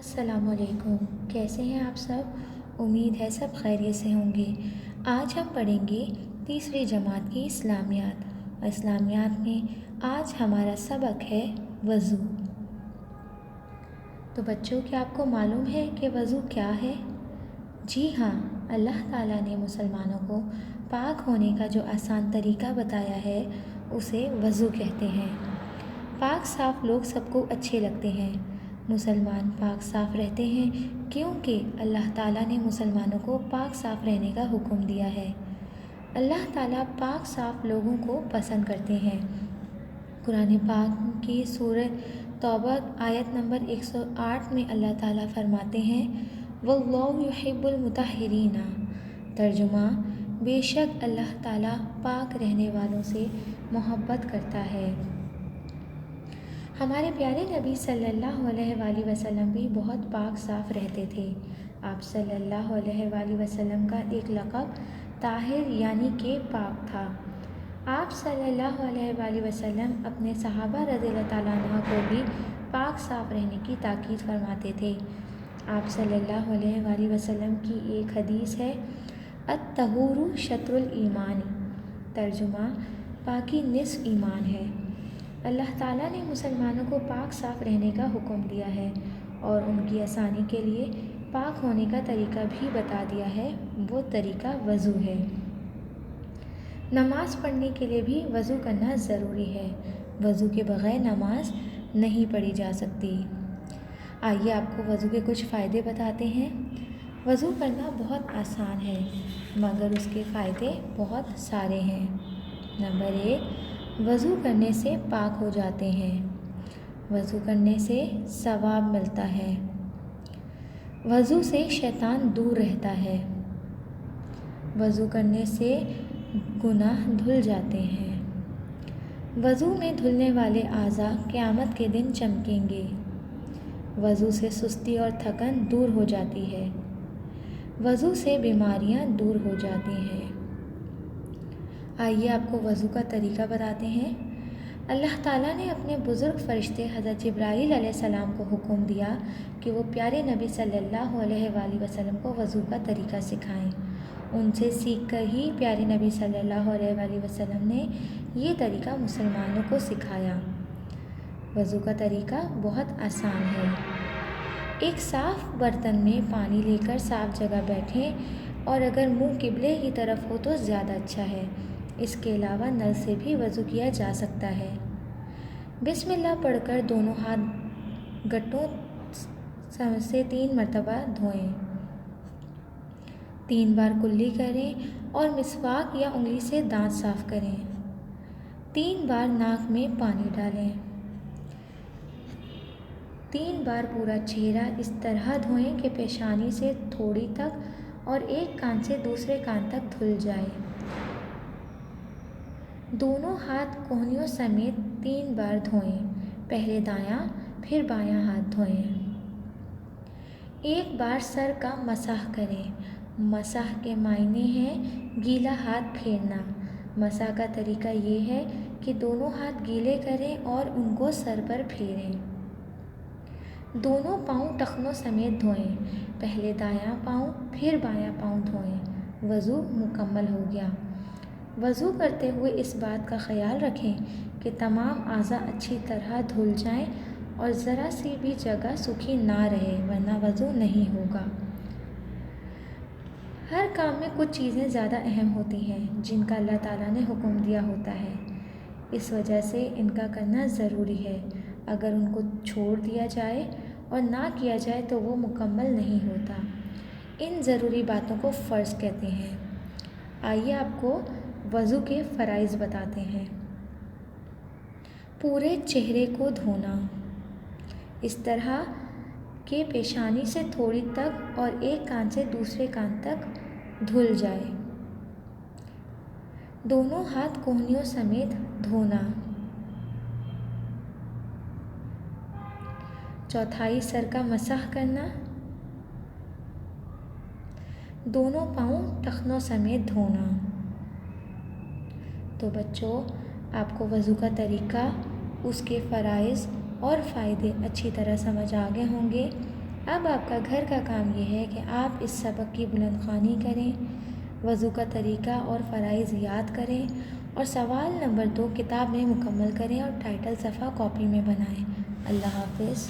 السلام علیکم، کیسے ہیں آپ سب؟ امید ہے سب خیریت سے ہوں گے۔ آج ہم پڑھیں گے تیسری جماعت کی اسلامیات، اور اسلامیات میں آج ہمارا سبق ہے وضو۔ تو بچوں، کیا آپ کو معلوم ہے کہ وضو کیا ہے؟ جی ہاں، اللہ تعالیٰ نے مسلمانوں کو پاک ہونے کا جو آسان طریقہ بتایا ہے اسے وضو کہتے ہیں۔ پاک صاف لوگ سب کو اچھے لگتے ہیں۔ مسلمان پاک صاف رہتے ہیں کیونکہ اللہ تعالیٰ نے مسلمانوں کو پاک صاف رہنے کا حکم دیا ہے۔ اللہ تعالیٰ پاک صاف لوگوں کو پسند کرتے ہیں۔ قرآن پاک کی سورۃ توبہ آیت نمبر 108 میں اللہ تعالیٰ فرماتے ہیں وَاللَّهُ يُحِبُّ الْمُطَهِّرِينَ، ترجمہ، بے شک اللہ تعالیٰ پاک رہنے والوں سے محبت کرتا ہے۔ ہمارے پیارے نبی صلی اللہ علیہ وآلہ وسلم بھی بہت پاک صاف رہتے تھے۔ آپ صلی اللہ علیہ وآلہ وسلم کا ایک لقب طاہر یعنی کہ پاک تھا۔ آپ صلی اللہ علیہ وآلہ وسلم اپنے صحابہ رضی اللہ تعالیٰ عنہ کو بھی پاک صاف رہنے کی تاکید فرماتے تھے۔ آپ صلی اللہ علیہ وآلہ وسلم کی ایک حدیث ہے الطہور شطر الایمان، ترجمہ، پاکی نصف ایمان ہے۔ اللہ تعالیٰ نے مسلمانوں کو پاک صاف رہنے کا حکم دیا ہے اور ان کی آسانی کے لیے پاک ہونے کا طریقہ بھی بتا دیا ہے، وہ طریقہ وضو ہے۔ نماز پڑھنے کے لیے بھی وضو کرنا ضروری ہے۔ وضو کے بغیر نماز نہیں پڑھی جا سکتی۔ آئیے آپ کو وضو کے کچھ فائدے بتاتے ہیں۔ وضو کرنا بہت آسان ہے مگر اس کے فائدے بہت سارے ہیں۔ نمبر 1، وضو کرنے سے پاک ہو جاتے ہیں۔ وضو کرنے سے ثواب ملتا ہے۔ وضو سے شیطان دور رہتا ہے۔ وضو کرنے سے گناہ دھل جاتے ہیں۔ وضو میں دھلنے والے اعضاء قیامت کے دن چمکیں گے۔ وضو سے سستی اور تھکن دور ہو جاتی ہے۔ وضو سے بیماریاں دور ہو جاتی ہیں۔ آئیے آپ کو وضو کا طریقہ بتاتے ہیں۔ اللہ تعالیٰ نے اپنے بزرگ فرشتے حضرت جبرائیل علیہ السلام کو حکم دیا کہ وہ پیارے نبی صلی اللہ علیہ وآلہ وسلم کو وضو کا طریقہ سکھائیں۔ ان سے سیکھ کر ہی پیارے نبی صلی اللہ علیہ وآلہ وسلم نے یہ طریقہ مسلمانوں کو سکھایا۔ وضو کا طریقہ بہت آسان ہے۔ ایک صاف برتن میں پانی لے کر صاف جگہ بیٹھیں اور اگر منہ قبلے کی طرف ہو تو زیادہ اچھا ہے۔ اس کے علاوہ نل سے بھی وضو کیا جا سکتا ہے۔ بسم اللہ پڑھ کر دونوں ہاتھ گٹوں سے 3 مرتبہ دھوئیں۔ 3 بار کلی کریں اور مسواک یا انگلی سے دانت صاف کریں۔ 3 بار ناک میں پانی ڈالیں۔ 3 بار پورا چہرہ اس طرح دھوئیں کہ پیشانی سے تھوڑی تک اور ایک کان سے دوسرے کان تک دھل جائے۔ دونوں ہاتھ کونیوں سمیت 3 بار دھوئیں۔ پہلے دایاں پھر بایاں ہاتھ دھوئیں۔ 1 بار سر کا مسح کریں۔ مسح کے معنی ہیں گیلا ہاتھ پھیرنا۔ مسح کا طریقہ یہ ہے کہ دونوں ہاتھ گیلے کریں اور ان کو سر پر پھیریں۔ دونوں پاؤں ٹخنوں سمیت دھوئیں۔ پہلے دایاں پاؤں پھر بایاں پاؤں دھوئیں۔ وضو مکمل ہو گیا۔ وضو کرتے ہوئے اس بات کا خیال رکھیں کہ تمام اعضاء اچھی طرح دھل جائیں اور ذرا سی بھی جگہ سوکھی نہ رہے ورنہ وضو نہیں ہوگا۔ ہر کام میں کچھ چیزیں زیادہ اہم ہوتی ہیں جن کا اللہ تعالیٰ نے حکم دیا ہوتا ہے، اس وجہ سے ان کا کرنا ضروری ہے۔ اگر ان کو چھوڑ دیا جائے اور نہ کیا جائے تو وہ مکمل نہیں ہوتا۔ ان ضروری باتوں کو فرض کہتے ہیں۔ آئیے آپ کو وضو کے فرائض بتاتے ہیں۔ پورے چہرے کو دھونا، اس طرح کہ پیشانی سے تھوڑی تک اور ایک کان سے دوسرے کان تک دھل جائے۔ دونوں ہاتھ کونیوں سمیت دھونا۔ چوتھائی سر کا مسح کرنا۔ دونوں پاؤں ٹخنوں سمیت دھونا۔ تو بچوں، آپ کو وضو کا طریقہ، اس کے فرائض اور فائدے اچھی طرح سمجھ آ گئے ہوں گے۔ اب آپ کا گھر کا کام یہ ہے کہ آپ اس سبق کی بلند خوانی کریں، وضو کا طریقہ اور فرائض یاد کریں اور سوال نمبر 2 کتاب میں مکمل کریں اور ٹائٹل صفحہ کاپی میں بنائیں۔ اللہ حافظ۔